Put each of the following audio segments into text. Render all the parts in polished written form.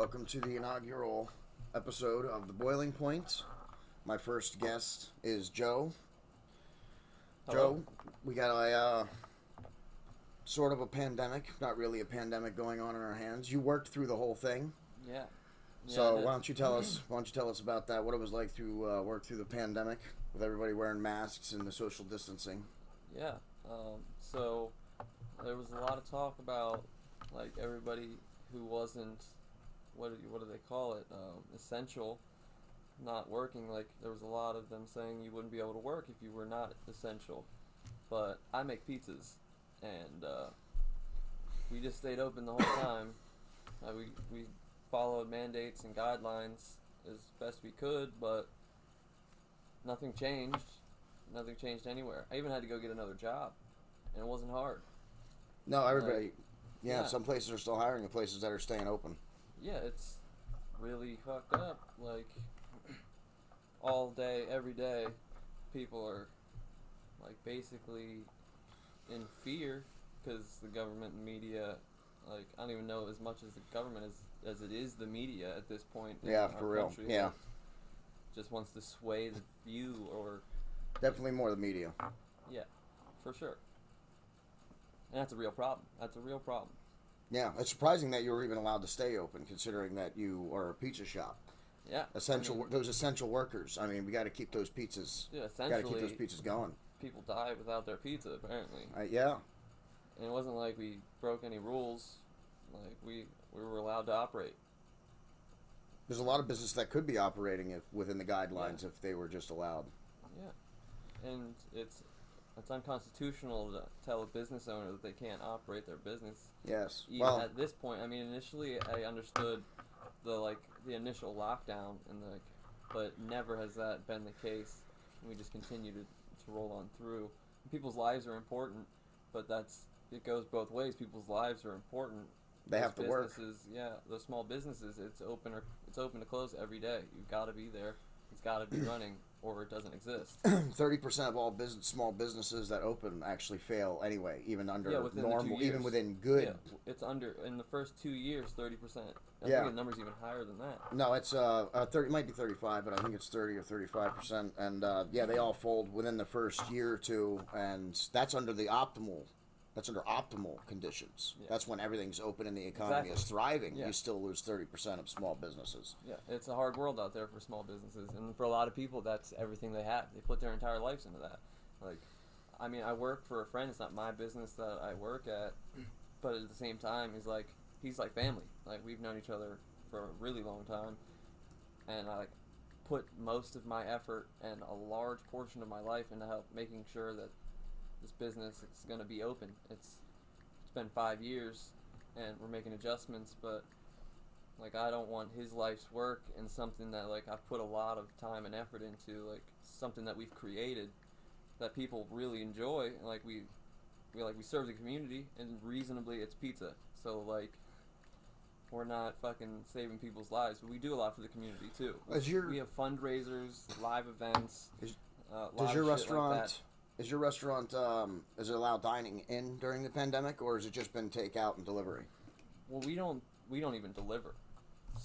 welcome to the inaugural episode of The Boiling Point. My first guest is Joe. Hello. Joe, we got a sort of a pandemic, not really a pandemic going on in our hands. You worked through the whole thing. Yeah. So why don't you tell us about that? What it was like to work through the pandemic with everybody wearing masks and the social distancing. Yeah. So there was a lot of talk about like everybody who wasn't what do they call it, essential, not working. Like there was a lot of them saying you wouldn't be able to work if you were not essential. But I make pizzas, and we just stayed open the whole time. We followed mandates and guidelines as best we could, but nothing changed. Nothing changed anywhere. I even had to go get another job, and it wasn't hard. No, everybody. Like, yeah, yeah. some places are still hiring, and places that are staying open. Yeah, it's really fucked up. Like all day, every day, people are like basically in fear because the government and media, like I don't even know as much as the government as it is the media at this point. Yeah, in our for real. country. Yeah, Like, just wants to sway the view, or definitely more the media. yeah, for sure. And that's a real problem. That's a real problem. Yeah, it's surprising that you were even allowed to stay open, considering that you are a pizza shop. Yeah, Those essential workers. I mean, we got to keep those pizzas. yeah, Got to essentially, keep those pizzas going. people die without their pizza apparently. Yeah, And it wasn't like we broke any rules. Like we were allowed to operate. there's a lot of business that could be operating within the guidelines if they were just allowed. Yeah, and it's unconstitutional to tell a business owner that they can't operate their business. Yes. Even Well, at this point, I mean, initially I understood the initial lockdown but never has that been the case. We just continue to roll on through. People's lives are important, but it goes both ways. People's lives are important. they have to work. Businesses, yeah, those small businesses, it's open to close every day. You've got to be there. It's got to be running, or it doesn't exist. 30% of all small businesses that open actually fail anyway, even under within the 2 normal, years. even within good. Yeah, it's under in the first 2 years, 30%. I Yeah. think the number's even higher than that. No, it's 30. It might be 35, but I think it's 30 or 35%. And yeah, they all fold within the first year or two, and that's under the optimal. That's under optimal conditions. Yeah. That's when everything's open and the economy is thriving. Yeah. You still lose 30% of small businesses. Yeah, it's a hard world out there for small businesses, and for a lot of people, that's everything they have. They put their entire lives into that. Like, I mean, I work for a friend. It's not my business that I work at, but at the same time, he's like family. Like, we've known each other for a really long time, and I put most of my effort and a large portion of my life into making sure that this business is going to be open. It's been 5 years, and we're making adjustments, but I don't want his life's work and something that I've put a lot of time and effort into, something that we've created that people really enjoy. And we serve the community, and reasonably it's pizza. So we're not fucking saving people's lives, but we do a lot for the community too. We have fundraisers, live events. Does your restaurant? Is your restaurant, is it allowed dining in during the pandemic, or has it just been takeout and delivery? Well, we don't even deliver.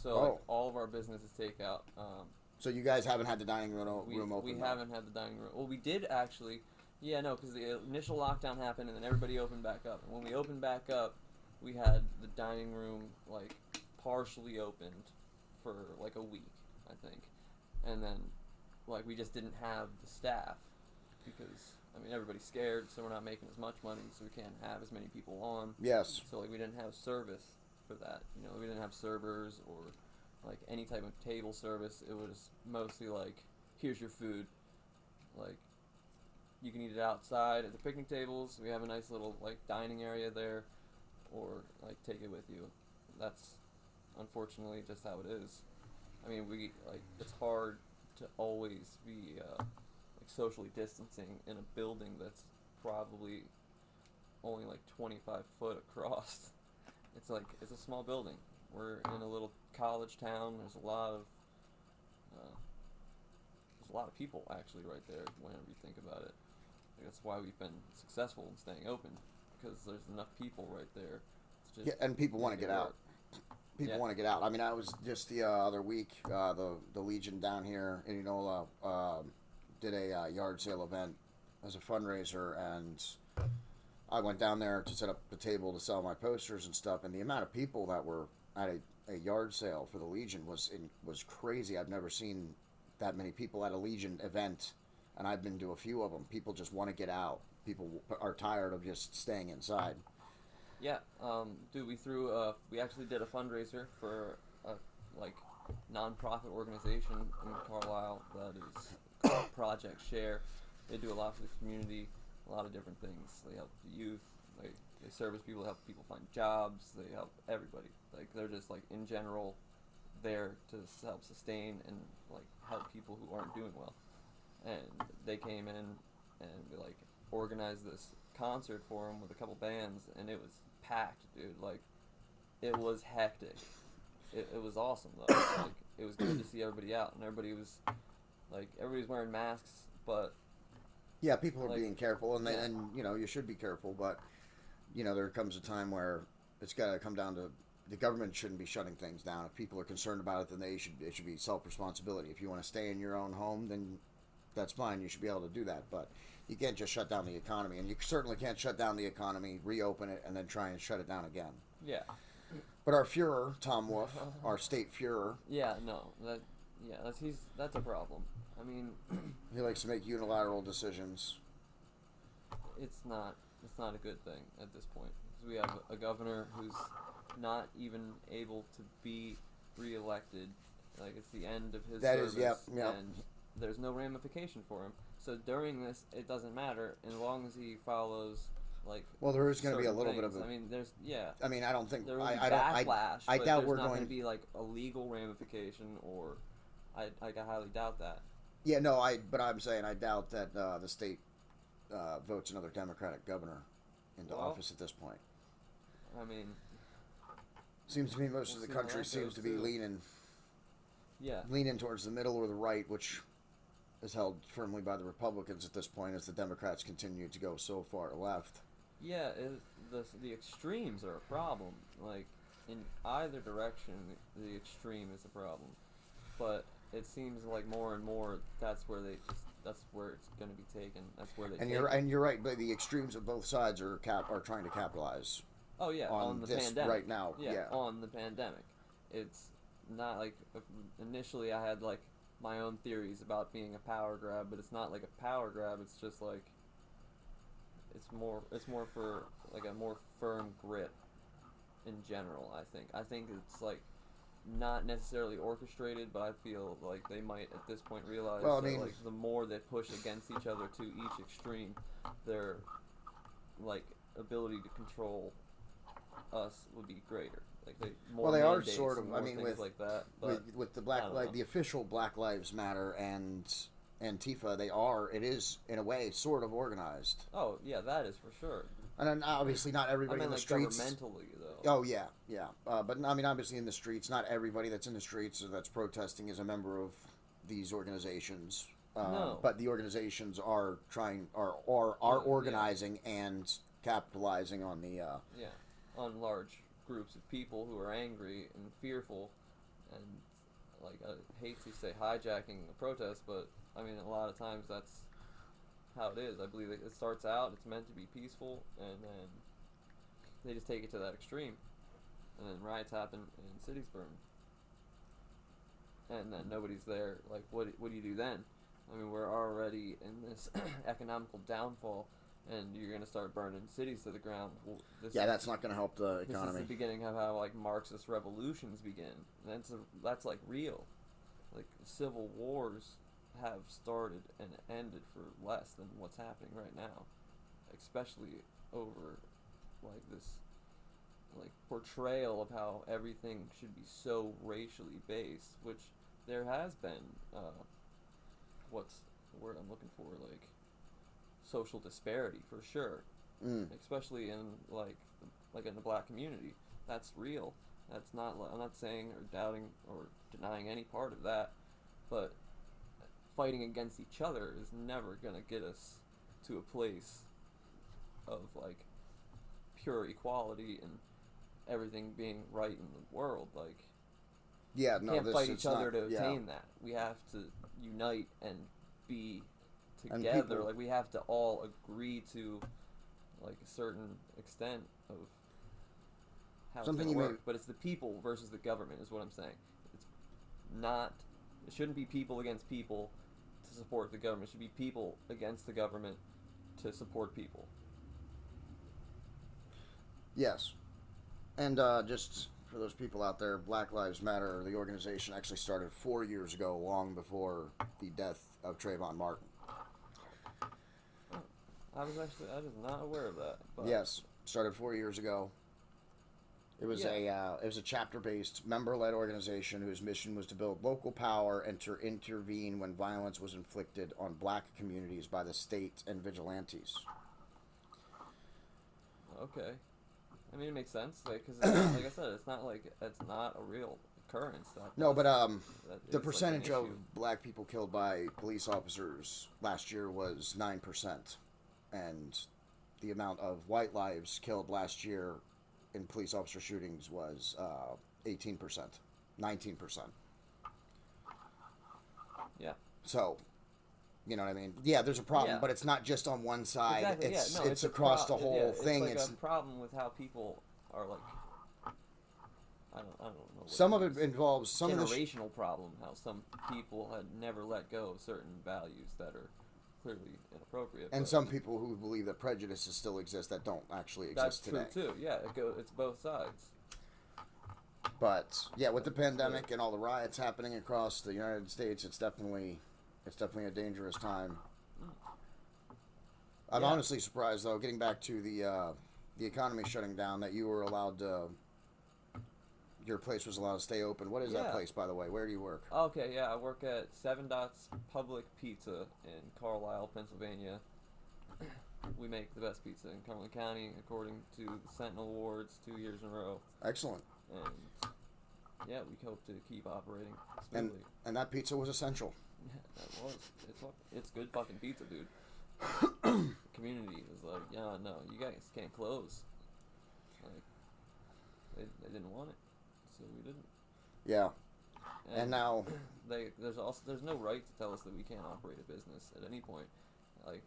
So all of our business is takeout. So you guys haven't had the dining room open? We haven't had the dining room. Well, we did actually. Yeah, no, because the initial lockdown happened, and then everybody opened back up. And when we opened back up, we had the dining room partially opened for a week, I think, and then we just didn't have the staff because everybody's scared, so we're not making as much money, so we can't have as many people on. Yes. So we didn't have service for that. We didn't have servers or any type of table service. It was mostly here's your food. You can eat it outside at the picnic tables. We have a nice little dining area there, or take it with you. That's unfortunately just how it is. It's hard to always be socially distancing in a building that's probably only 25 foot across. It's a small building. We're in a little college town. There's a lot of people actually right there whenever you think about it. That's why we've been successful in staying open, because there's enough people right there. And people want to get out. People want to get out. I mean, I was just the other week, the Legion down here in Enola did a yard sale event as a fundraiser, and I went down there to set up the table to sell my posters and stuff, and the amount of people that were at a yard sale for the Legion was crazy. I've never seen that many people at a Legion event, and I've been to a few of them. People just want to get out. People are tired of just staying inside. Yeah, dude, we actually did a fundraiser for a, like, non-profit organization in Carlisle that is called Project Share. They do a lot for the community, a lot of different things. They help the youth, they service people, help people find jobs, they help everybody. Like, they're just, like, in general there to help sustain and, like, help people who aren't doing well. And they came in and we, like, organized this concert for them with a couple bands, and it was packed, dude. Like, it was hectic. It was awesome though. Like, it was good to see everybody out, and everybody's wearing masks, but yeah, people are like, being careful, and and you know, you should be careful, but you know, there comes a time where it's got to come down to the government shouldn't be shutting things down. If people are concerned about it, then it should be self-responsibility. If you want to stay in your own home, then that's fine. You should be able to do that, but you can't just shut down the economy, and you certainly can't shut down the economy, reopen it, and then try and shut it down again. Yeah. But our Fuhrer, Tom Wolf, our state Fuhrer, that's a problem. I mean, he likes to make unilateral decisions. It's not a good thing at this point. We have a governor who's not even able to be reelected. Like, it's the end of his service, and there's no ramification for him. So during this, it doesn't matter as long as he follows, like. Well, there is going to be a little bit of a. I mean, I mean, I don't think there will be backlash. I doubt we're going. There's not going to be like a legal ramification, or I highly doubt that. Yeah, no, but I'm saying I doubt that the state votes another Democratic governor into office at this point. I mean, seems to me most of the country seems to be leaning towards the middle or the right, which is held firmly by the Republicans at this point, as the Democrats continue to go so far left. Yeah, the extremes are a problem. Like, in either direction, the extreme is a problem. But it seems like more and more that's where it's going to be taken. That's where they. And you're right, but the extremes of both sides are trying to capitalize. Oh yeah, on the this pandemic right now. Yeah, on the pandemic. It's not like initially I had like my own theories about being a power grab, but it's not like a power grab. It's just like it's more for like a more firm grip in general. I think it's like not necessarily orchestrated, but I feel like they might at this point realize that like the more they push against each other to each extreme, their like ability to control us would be greater. Like they are sort of. I mean, with like that, with the the official Black Lives Matter and Antifa, it is in a way sort of organized. Oh yeah, that is for sure. And then obviously not everybody in the streets. Governmentally though. Oh yeah. But I mean, obviously in the streets, not everybody that's in the streets or that's protesting is a member of these organizations. No. But the organizations are organizing and capitalizing on the. On large groups of people who are angry and fearful, and like I hate to say hijacking the protest, but I mean a lot of times that's how it is. I believe it starts out, it's meant to be peaceful, and then they just take it to that extreme, and then riots happen and cities burn, and then nobody's there. Like what do you do then? I mean, we're already in this economical downfall, and you're going to start burning cities to the ground. Well, that's not going to help the economy. This is the beginning of how like Marxist revolutions begin. That's like real. Like civil wars have started and ended for less than what's happening right now, especially over like this like portrayal of how everything should be so racially based, which there has been. What's the word I'm looking for? Like social disparity for sure, especially in like in the black community. That's real. That's not. I'm not saying or doubting or denying any part of that, but fighting against each other is never gonna get us to a place of like pure equality and everything being right in the world. Like, Yeah, we no, can't this fight it's each other not, to yeah. attain that. We have to unite and be And together. people- Like, we have to all agree to like a certain extent of how Something it's you going to may- work. But it's the people versus the government, is what I'm saying. It's not. It shouldn't be people against people to support the government. It should be people against the government to support people. Yes. And just for those people out there, Black Lives Matter, the organization actually started 4 years ago, long before the death of Trayvon Martin. I was not aware of that. But Yes, started 4 years ago. It was a chapter-based, member-led organization whose mission was to build local power and to intervene when violence was inflicted on black communities by the state and vigilantes. Okay. I mean, it makes sense, like, because like I said, it's not like it's not a real occurrence. No, but that the is, percentage like, an of issue. black people killed by police officers last year was 9%, and the amount of white lives killed last year in police officer shootings was 18%, 19%. Yeah. So, you know what I mean? Yeah, there's a problem, Yeah. but it's not just on one side. Exactly. It's yeah. No, it's a across the whole thing. It's like It's a problem with how people are like. I don't know. What some of is. it involves some of the generational problem. How some people had never let go of certain values that are clearly inappropriate. and but some people who believe that prejudices still exist that don't actually that's exist today. true too. Yeah, it's both sides. But yeah, with the pandemic and all the riots happening across the United States, it's definitely a dangerous time. I'm Yeah. honestly surprised, though, getting back to the economy shutting down, that you were allowed to. Your place was allowed to stay open. What is that Yeah. place, by the way? Where do you work? Okay, yeah, I work at Seven Dots Public Pizza in Carlisle, Pennsylvania. We make the best pizza in Cumberland County, according to the Sentinel Awards, 2 years in a row. Excellent. And yeah, we hope to keep operating And smoothly. and that pizza was essential. Yeah, that was. It's good fucking pizza, dude. The community was like, yeah, no, you guys can't close. Like, they didn't want it, so we didn't. Yeah. And now there's no right to tell us that we can't operate a business at any point. Like,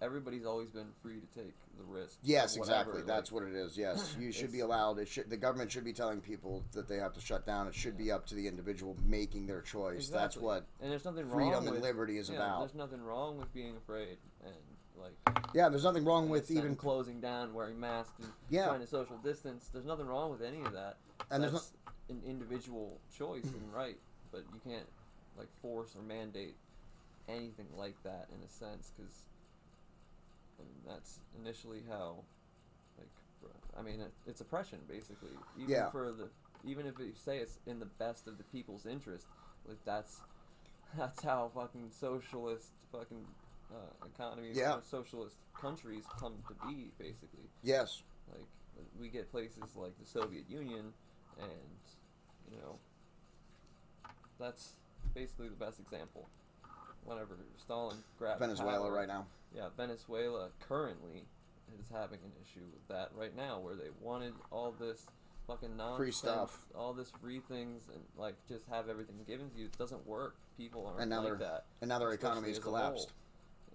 everybody's always been free to take the risk. yes, of whatever, exactly. That's what it is. Yes, you should be It's- allowed. The government should be telling people that they have to shut down. It should be up to the individual making their choice. That's Exactly. what And there's nothing freedom wrong and with, liberty is about. There's nothing wrong with being afraid and like. Yeah, there's nothing wrong and with then even closing down, wearing masks, and Yeah. trying to social distance. There's nothing wrong with any of that. And there's That's an individual choice and right, but you can't like force or mandate anything like that in a sense, because I mean, that's initially how, like, I mean, it's oppression basically. Even Yeah. even if you say it's in the best of the people's interest, like that's how fucking socialist fucking economies, Yeah. or socialist countries come to be basically. yes. Like, we get places like the Soviet Union, and you know, that's basically the best example. Whenever Stalin grabbed Venezuela power, right now. yeah, Venezuela currently is having an issue with that right now, where they wanted all this fucking nonsense, Free stuff. all this free things, and like just have everything given to you. It doesn't work. People aren't And now like that. And now their especially economy has as a collapsed.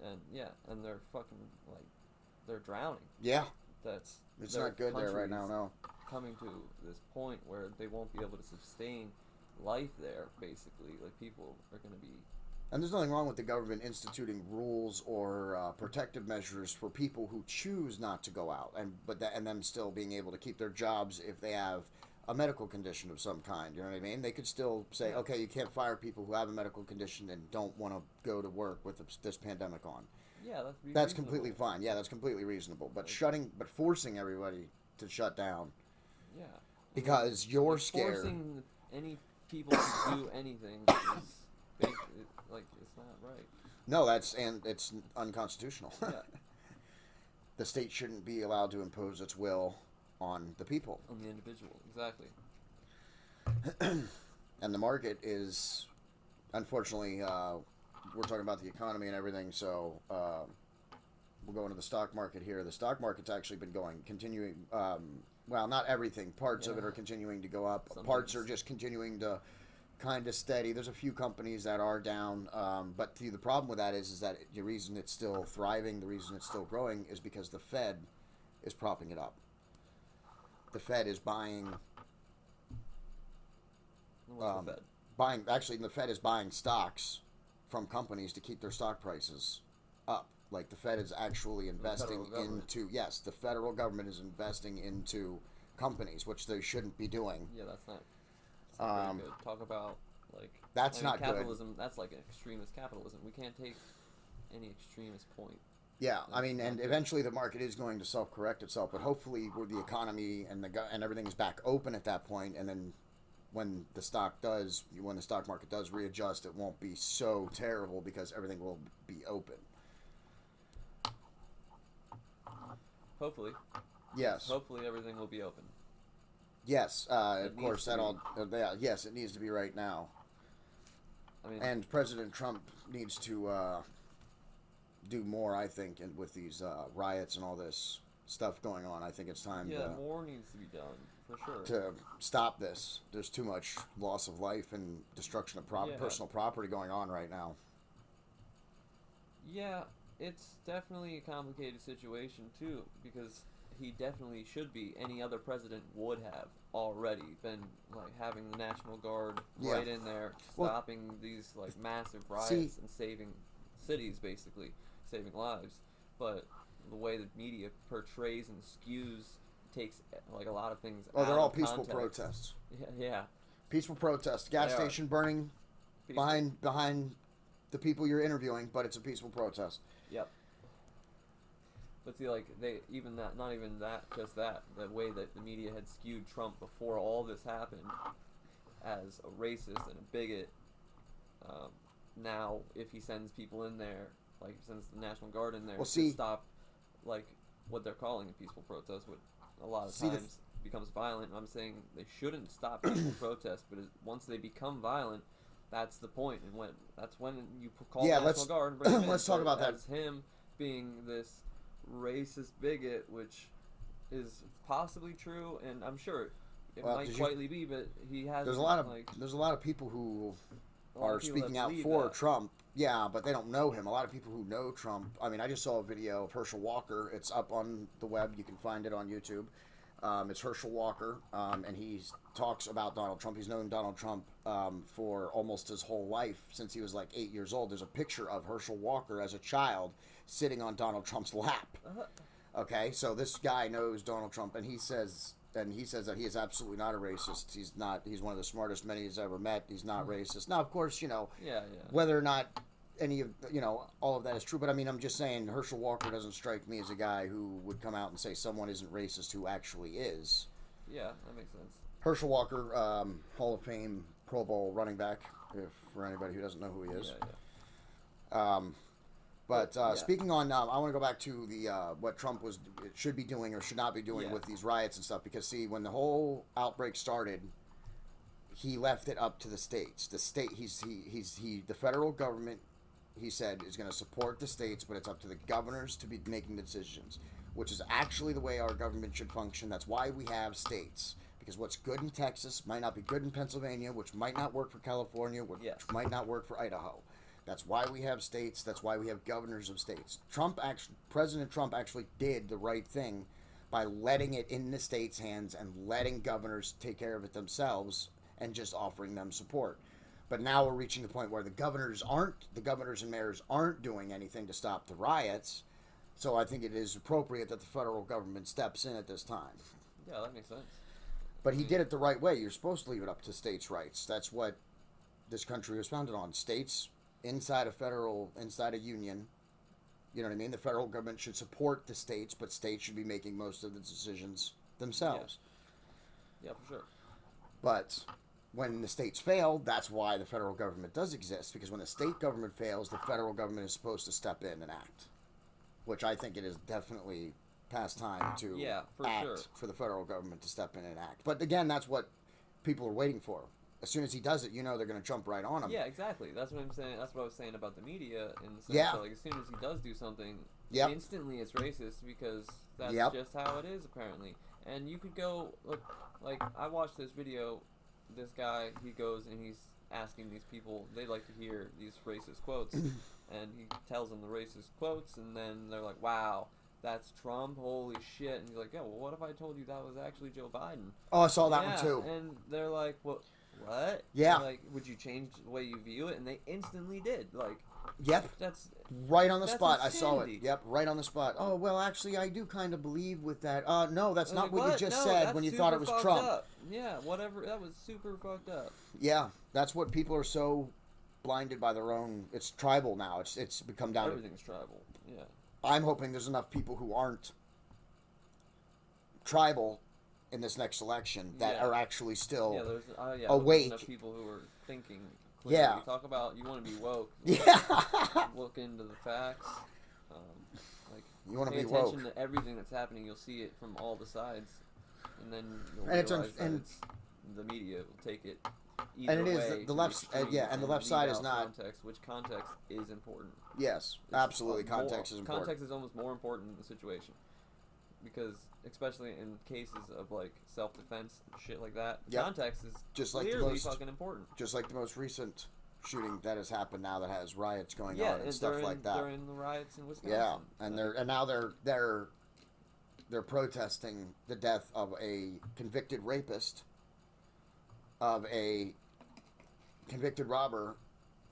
whole. And yeah, and they're fucking like they're drowning. Yeah. That's It's their not good there right now, country's no. coming to this point where they won't be able to sustain life there. Basically, like people are going to be. And there's nothing wrong with the government instituting rules or protective measures for people who choose not to go out, and them still being able to keep their jobs if they have a medical condition of some kind. You know what I mean? They could still say, Yeah. okay, you can't fire people who have a medical condition and don't want to go to work with this pandemic on. Yeah, That's completely fine. Yeah, that's completely reasonable. But forcing everybody to shut down Yeah. because you're scared. Forcing any people to do anything is like it's not right. No, it's unconstitutional. Yeah. The state shouldn't be allowed to impose its will on the people. On the individual, exactly. And the market is, unfortunately, we're talking about the economy and everything, so we'll go into the stock market here. The stock market's actually been continuing well, not everything. Parts of it Yeah. are continuing to go up. Some Parts things. are just continuing to kind of steady. There's a few companies that are down, but the problem with that is that the reason it's still thriving, the reason it's still growing, is because the Fed is propping it up. The Fed is buying, What's the Fed? the Fed is buying stocks from companies to keep their stock prices up. Like the Fed is actually investing federal government. into, yes, the federal government is investing into companies, which they shouldn't be doing. Yeah, that's not very good. Talk about like That's not good. capitalism. That's like extremist capitalism. We can't take any extremist point. Yeah, I That's mean, not and good. eventually the market is going to self-correct itself, but hopefully, where the economy and and everything is back open at that point, and then when the stock market does readjust, it won't be so terrible because everything will be open. Hopefully, Yes, hopefully everything will be open. yes. It Of course, needs to yes, it needs to be right now. I mean, And President Trump needs to do more, I think, and with these riots and all this stuff going on. I think it's time yeah, more needs to be done for sure. to stop this. There's too much loss of life and destruction of Yeah. personal property going on right now. Yeah, it's definitely a complicated situation too, because he definitely should be. Any other president would have already been like having the National Guard Yeah. right in there, Well, stopping these like massive riots see- and saving cities, basically saving lives. But the way the media portrays and skews takes like a lot of things. Oh, they're out all of peaceful context. protests. Yeah. Peaceful protests. Gas They are. station burning Peaceful. behind the people you're interviewing, but it's a peaceful protest. Yep. But see, like they even that, not even that, just that, the way that the media had skewed Trump before all this happened as a racist and a bigot. Now, if he sends people in there, like he sends the National Guard in there Well, to see- stop, like what they're calling a peaceful protest, what a lot of See, the times becomes violent. I'm saying they shouldn't stop peaceful protests, but once they become violent, that's the point, and that's when you call Yeah, the let's- National Guard and bring him in. let's talk But about that. as him being this racist bigot, which is possibly true, and I'm sure it Well, might did you- quietly be, but he has There's a lot of like people who a lot are of people that speaking out believe for that. Trump. Yeah, but they don't know him. A lot of people who know Trump. I mean, I just saw a video of Herschel Walker. It's up on the web. You can find it on YouTube. It's Herschel Walker, and he talks about Donald Trump. He's known Donald Trump for almost his whole life, since he was like 8 years old. There's a picture of Herschel Walker as a child sitting on Donald Trump's lap. Okay, so this guy knows Donald Trump, and he says that he is absolutely not a racist. He's not. He's one of the smartest men he's ever met. He's not racist. Now, of course, Yeah, yeah. whether or not any of all of that is true, but I mean, I'm just saying Herschel Walker doesn't strike me as a guy who would come out and say someone isn't racist who actually is. Yeah, that makes sense. Herschel Walker, Hall of Fame Pro Bowl running back, if for anybody who doesn't know who he is. Yeah, yeah. But Yeah. speaking on, I want to go back to the what Trump should be doing or should not be doing Yeah. with these riots and stuff. Because see, when the whole outbreak started, he left it up to the states. The the federal government, he said, is going to support the states, but it's up to the governors to be making the decisions, which is actually the way our government should function. That's why we have states. Because what's good in Texas might not be good in Pennsylvania, which might not work for California, which Yes. might not work for Idaho. That's why we have states. That's why we have governors of states. President Trump actually did the right thing by letting it in the states' hands and letting governors take care of it themselves and just offering them support. But now we're reaching the point where the governors and mayors aren't doing anything to stop the riots. So I think it is appropriate that the federal government steps in at this time. Yeah, that makes sense. But he did it the right way. You're supposed to leave it up to states' rights. That's what this country was founded on. States inside a union. You know what I mean? The federal government should support the states, but states should be making most of the decisions themselves. Yeah, for sure. But when the states fail, that's why the federal government does exist. Because when the state government fails, the federal government is supposed to step in and act. Which I think it is definitely past time to Yeah, for act sure. for the federal government to step in and act. But again, that's what people are waiting for. As soon as he does it, they're going to jump right on him. Yeah, exactly. That's what I'm saying. That's what I was saying about the media in the sense Yeah. that, like, as soon as he does do something, Yep. instantly it's racist because That's Yep. just how it is, apparently. And you could go, look, like, I watched this video. This guy, he goes and he's asking these people, they like to hear these racist quotes. And he tells them the racist quotes, and then they're like, wow, that's Trump, holy shit. And he's like, yeah, well, what if I told you that was actually Joe Biden? Oh, I saw that yeah, one too. And they're like, what? Yeah. And like, would you change the way you view it? And they instantly did. Like, Yep. that's Right on the that's spot. I saw it. insanity. Yep, right on the spot. Oh, well, actually, I do kind of believe with that. No, that's I was not like, what you just No, said that's when you thought it super was fucked Trump. up. Yeah, whatever. That was super fucked up. Yeah, that's what people are so blinded by their own. It's tribal now. It's become down Everything's tribal. Yeah. to. I'm hoping there's enough people who aren't tribal in this next election that Yeah. are actually still. Yeah, there's awake. enough people who are thinking clearly. Yeah. You talk about you want to be woke. Yeah. Look into the facts. Like You want to pay be attention woke. to everything that's happening. You'll see it from all the sides, and then you'll And it's realize that and- it's, the media will take it either And it is way the to left. extreme Yeah, and the left leave side is out not. context, which context is important. Yes, It's absolutely. more- Context is important. Context is almost more important in the situation, because especially in cases of like self-defense shit like that, Yep. context is Just like the clearly most- fucking important. Just like the most recent shooting that has happened now that has riots going Yeah, on and stuff like that. during the riots in Wisconsin. Yeah, and now they're protesting the death of a convicted rapist, of a convicted robber,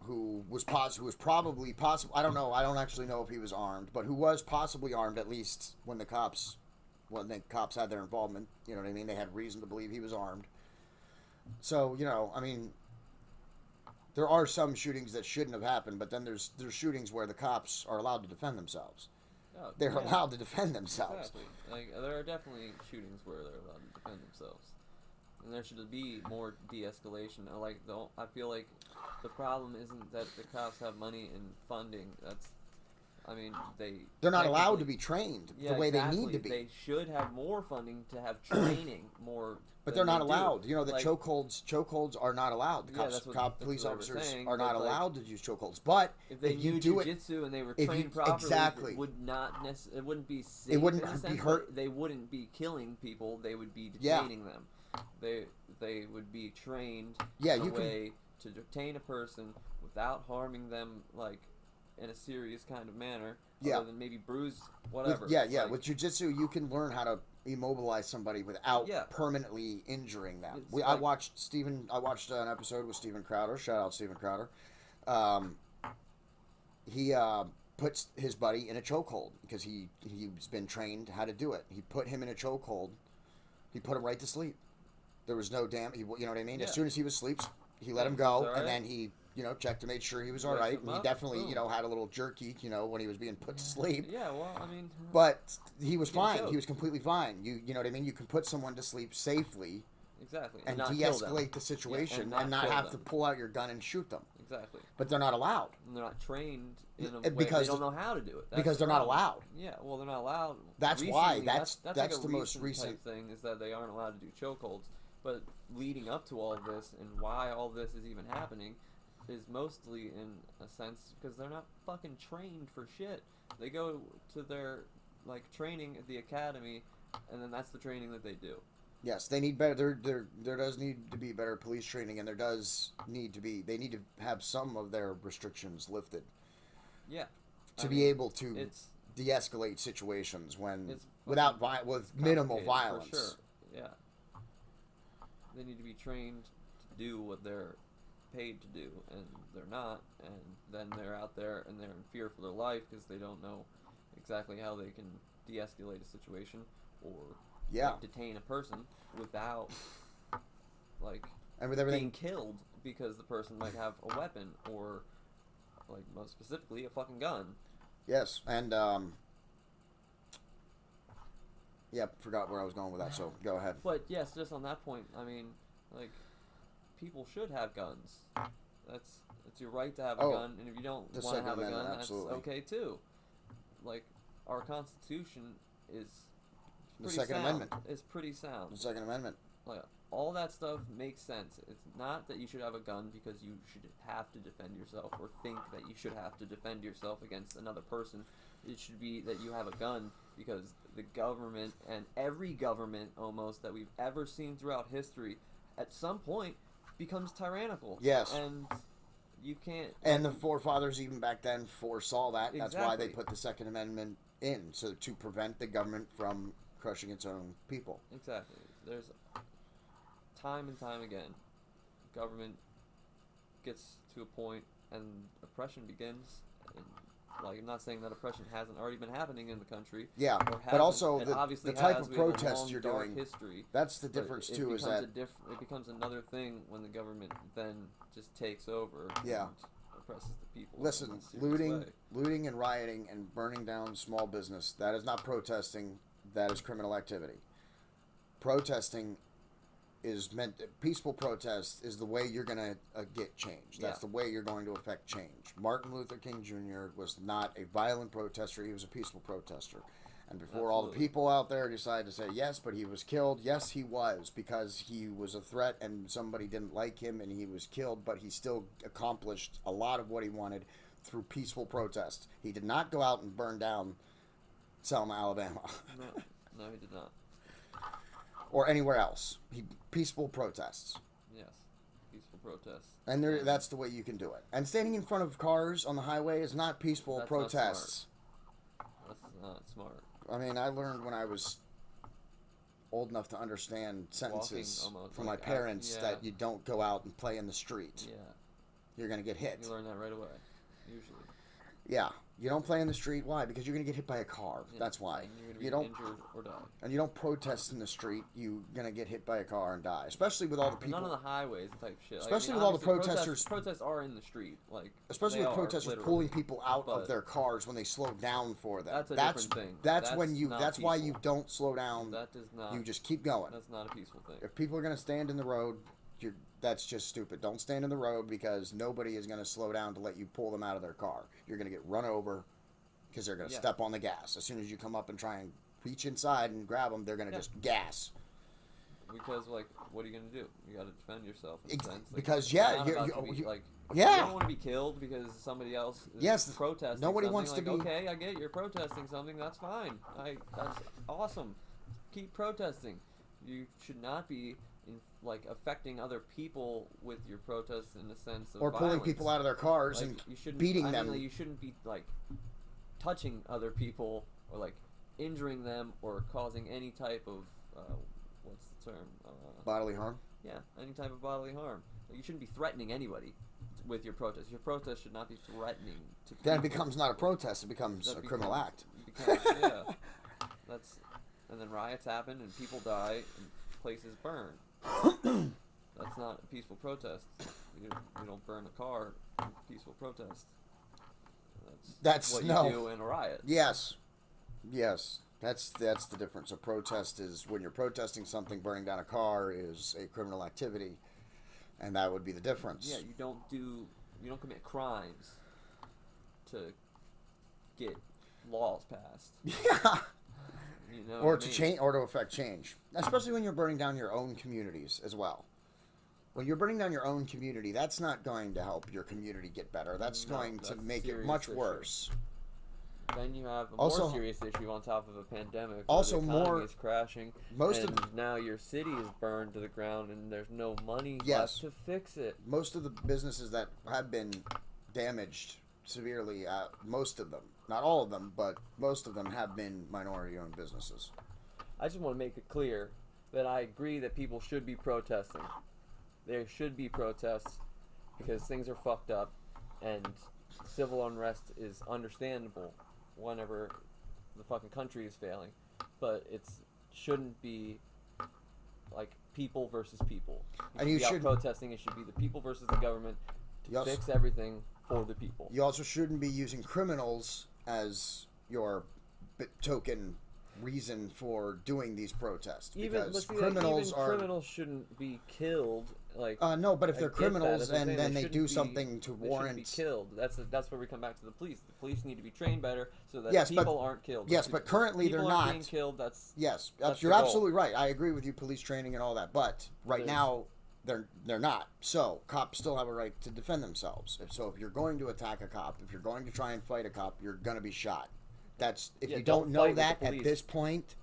who was probably I don't know. I don't actually know if he was armed, but who was possibly armed, at least when the cops had their involvement. You know what I mean? They had reason to believe he was armed. So I mean, there are some shootings that shouldn't have happened, but then there's shootings where the cops are allowed to defend themselves. Oh, They're yeah, allowed to defend themselves. Exactly. Like there are definitely shootings where they're allowed to defend themselves, and there should be more de-escalation. I feel like the problem isn't that the cops have money and funding. They're not allowed to technically- be trained Yeah, the way exactly. they need to be. They should have more funding to have training more. But than they're not they do. allowed. The Like, chokeholds are not allowed. The Yeah, cops, that's what police they were officers saying, are not but, like, allowed to use chokeholds. But if they you knew do it, jujitsu and they were if trained you- properly, exactly. it would not it wouldn't be safe. It wouldn't in a be sense, hurt. but they wouldn't be killing people. They would be Yeah. detaining them. They would be trained Yeah, in a you can- way to detain a person without harming them, like in a serious kind of manner. Yeah. Other than maybe bruise whatever. Like, Like, with jujitsu, you can learn how to immobilize somebody without Yeah. permanently injuring them. It's I like- watched an episode with Steven Crowder. Shout out Steven Crowder. He puts his buddy in a chokehold because he's been trained how to do it. He put him in a chokehold. He put him right to sleep. There was no you know what I mean? Yeah. As soon as he was asleep, he let him He's go, all right. and then he checked to make sure he was all Wakes right. him And he up, definitely boom. had a little jerky when he was being put to sleep. Yeah. Well, I mean. But he was Getting fine. choked. He was completely fine. You know what I mean? You can put someone to sleep safely Exactly. and not kill them. de-escalate the situation and and not not kill have to them. pull out your gun and shoot them. Exactly. But they're not allowed. And they're not trained in a And way. because They don't the- know how to do it. That's because the they're not problem. allowed. Yeah, well, they're not allowed. That's why. Recently, That's like a the most recent type thing is that they aren't allowed to do chokeholds. But leading up to all of this and why all this is even happening is mostly in a sense because they're not fucking trained for shit. They go to their training at the academy, and then that's the training that they do. Yes, they need better. There does need to be better police training, and they need to have some of their restrictions lifted Yeah. to I be mean, able to It's de-escalate situations when It's with minimal complicated, violence. For sure. Yeah. They need to be trained to do what they're paid to do, and they're not, and then they're out there and they're in fear for their life because they don't know exactly how they can de-escalate a situation or Yeah. detain a person without And with everything, being killed because the person might have a weapon or most specifically a fucking gun. yes, and forgot where I was going with that. So go ahead. But yes, just on that point, I mean, people should have guns. It's your right to have a Oh, gun, and if you don't the want to Second have a Amendment, gun, absolutely. that's okay too. Our Constitution is The pretty Second sound. Amendment. It's pretty sound. The Second Amendment. All that stuff makes sense. It's not that you should have a gun because you should have to defend yourself or think that you should have to defend yourself against another person. It should be that you have a gun because the government and every government almost that we've ever seen throughout history at some point becomes tyrannical. Yes. And you can't... And the forefathers even back then foresaw that. Exactly. That's why they put the Second Amendment in, so to prevent the government from crushing its own people. Exactly. There's time and time again, government gets to a point and oppression begins. And, like, I'm not saying that oppression hasn't already been happening in the country. Yeah, but also the type of protest you're doing. History, that's the difference too. Is that it becomes another thing when the government then just takes over. Yeah. And oppresses the people. Listen, looting and rioting and burning down small business, that is not protesting, that is criminal activity. Protesting is peaceful protest is the way you're going to get change. That's the way you're going to affect change. Martin Luther King Jr. was not a violent protester, he was a peaceful protester. And before all the people out there decided to say, yes, but he was killed, yes, he was, because he was a threat and somebody didn't like him and he was killed, but he still accomplished a lot of what he wanted through peaceful protest. He did not go out and burn down Selma, Alabama. No, he did not. Or anywhere else. Peaceful protests. Yes, peaceful protests. And that's the way you can do it. And standing in front of cars on the highway is not peaceful protests. That's not smart. I mean, I learned when I was old enough to understand sentences from my parents that you don't go out and play in the street. Yeah. You're going to get hit. You learn that right away, usually. Yeah. You don't play in the street. Why? Because you're going to get hit by a car. Yeah. That's why. And you're going to be injured or die. And you don't protest in the street. You're going to get hit by a car and die. Especially with all the people. Not on the highways and type shit. Especially with all the protesters. Protests are in the street. Especially with protesters pulling people out of their cars when they slow down for them. That's a different thing. That's why you don't slow down. That does not. You just keep going. That's not a peaceful thing. If people are going to stand in the road, that's just stupid. Don't stand in the road because nobody is going to slow down to let you pull them out of their car. You're going to get run over because they're going to step on the gas. As soon as you come up and try and reach inside and grab them, they're going to just gas. Because, what are you going to do? You got to defend yourself in a sense. Because, you don't want to be killed because somebody else is protesting. Nobody wants to be. Okay, I get it. You're protesting something. That's fine. That's awesome. Keep protesting. You should not be affecting other people with your protests in the sense of violence. Pulling people out of their cars and beating them. You shouldn't be touching other people or injuring them or causing any type of what's the term? Bodily harm. Yeah, any type of bodily harm. You shouldn't be threatening anybody with your protest. Your protest should not be threatening to people. Then it becomes not a protest; it becomes a criminal act. And then riots happen and people die and places burn. That's not a peaceful protest. You don't burn a car in a peaceful protest. That's what you do in a riot. Yes. That's the difference. A protest is when you're protesting something. Burning down a car is a criminal activity, and that would be the difference. Yeah, you don't commit crimes to get laws passed. Yeah. Or to change, or to affect change, especially when you're burning down your own communities as well. When you're burning down your own community, that's not going to help your community get better. That's going to make it much worse. Then you have a more serious issue on top of a pandemic. Also, the economy is crashing. Now your city is burned to the ground, and there's no money left to fix it. Most of the businesses that have been damaged severely, most of them. Not all of them, but most of them have been minority-owned businesses. I just want to make it clear that I agree that people should be protesting. There should be protests because things are fucked up, and civil unrest is understandable whenever the fucking country is failing. But it shouldn't be people versus people. You should be protesting. It should be the people versus the government to fix everything for the people. You also shouldn't be using criminals as your token reason for doing these protests. Because criminals shouldn't be killed. No, but if they're criminals and then they do something to warrant... They shouldn't be killed. That's where we come back to the police. The police need to be trained better so that people aren't killed. Yes, but currently they're not. Being killed, that's you're absolutely right. I agree with you, police training and all that. But right now, they're not. So cops still have a right to defend themselves. So if you're going to attack a cop, if you're going to try and fight a cop, you're going to be shot. That's if Yeah, you don't don't know fight with that the at police. this point,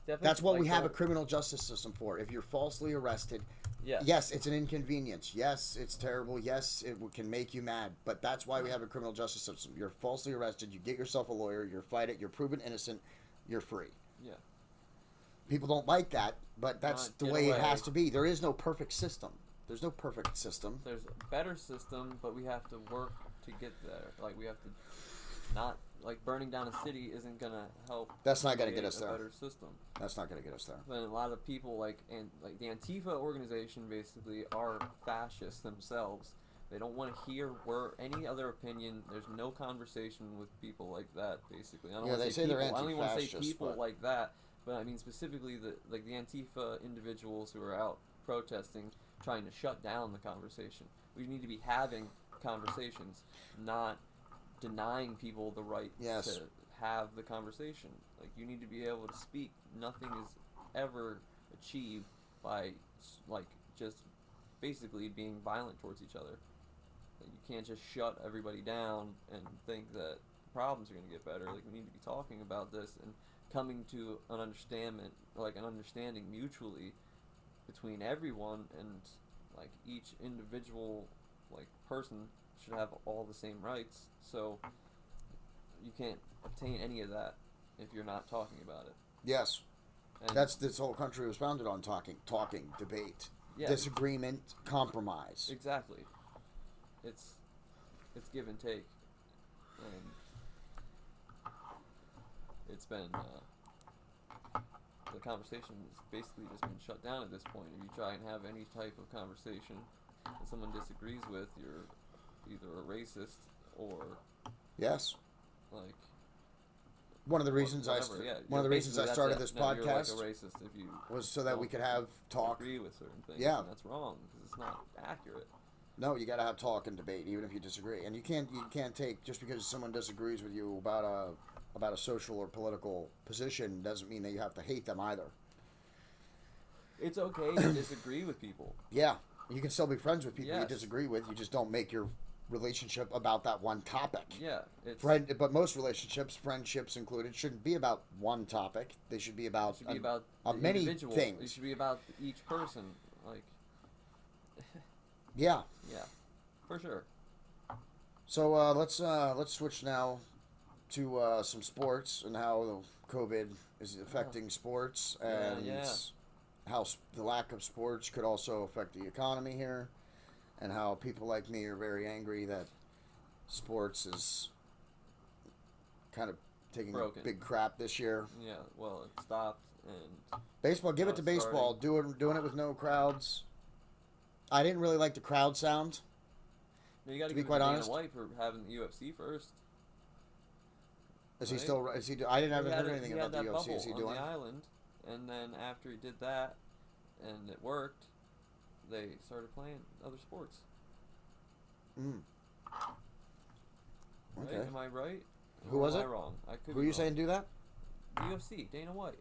Definitely, that's what like, we have a don't- criminal justice system for. If you're falsely arrested, Yes. yes, it's an inconvenience. Yes, it's terrible. Yes, it can make you mad. But that's why we have a criminal justice system. You're falsely arrested. You get yourself a lawyer. You fight it. You're proven innocent. You're free. Yeah. People don't like that, but that's Not the get way it away. has to be. There is no perfect system. There's no perfect system. There's a better system, but we have to work to get there. Like, we have to not, like, burning down a city isn't gonna help. That's not gonna get create us a there. better system. That's not going to get us there. But a lot of people, like the Antifa organization, basically are fascists themselves. They don't want to hear any other opinion. There's no conversation with people like that. Basically, I don't Yeah, want they to say say they're people. I don't even want to say anti-fascist, people but- like that. But I mean specifically the Antifa individuals who are out protesting, trying to shut down the conversation. We need to be having conversations, not denying people the right Yes. to have the conversation. Like, you need to be able to speak. Nothing is ever achieved by like just basically being violent towards each other. Like, you can't just shut everybody down and think that problems are going to get better. Like, we need to be talking about this and coming to an understanding mutually between everyone, and like each individual like person should have all the same rights. So you can't obtain any of that if you're not talking about it. Yes. And That's this whole country was founded on talking, debate, yeah, disagreement, compromise. exactly. It's give and take, and it's been the conversation has basically just been shut down at this point. If you try and have any type of conversation that someone disagrees with, you're either a racist or Yes. like One of the reasons whatever. one of the reasons I started this You're like a podcast racist if you was so that we don't could have talk. agree with certain things. Yeah. And that's wrong because it's not accurate. No, you got to have talk and debate, even if you disagree. And you can't take just because someone disagrees with you about a social or political position doesn't mean that you have to hate them either. It's okay to disagree with people. Yeah, you can still be friends with people you Yes. disagree with. You just don't make your relationship about that one topic. Yeah, it's But most relationships, friendships included, shouldn't be about one topic. They should be about, it should be about the many individual. It things. should be about each person. Like, Yeah. yeah, for sure. So let's switch now to some sports and how COVID is affecting sports and Yeah. how the lack of sports could also affect the economy here, and how people like me are very angry that sports is kind of taking Broken. a big crap this year. Yeah, well, it stopped, and Baseball, give Now it to it's baseball. Doing it with no crowds. I didn't really like the crowd sound. you got To to be give it quite to Dana honest. White for having the UFC first. Is he Right. still? Is he? I didn't He haven't had heard it- anything he about the had that UFC. bubble Is he on doing? the island, and then after he did that, and it worked, they started playing other sports. Mm. Right? Okay. Am I right? Who Or was am it? I wrong? I could Who are be you wrong. saying do that? The UFC, Dana White.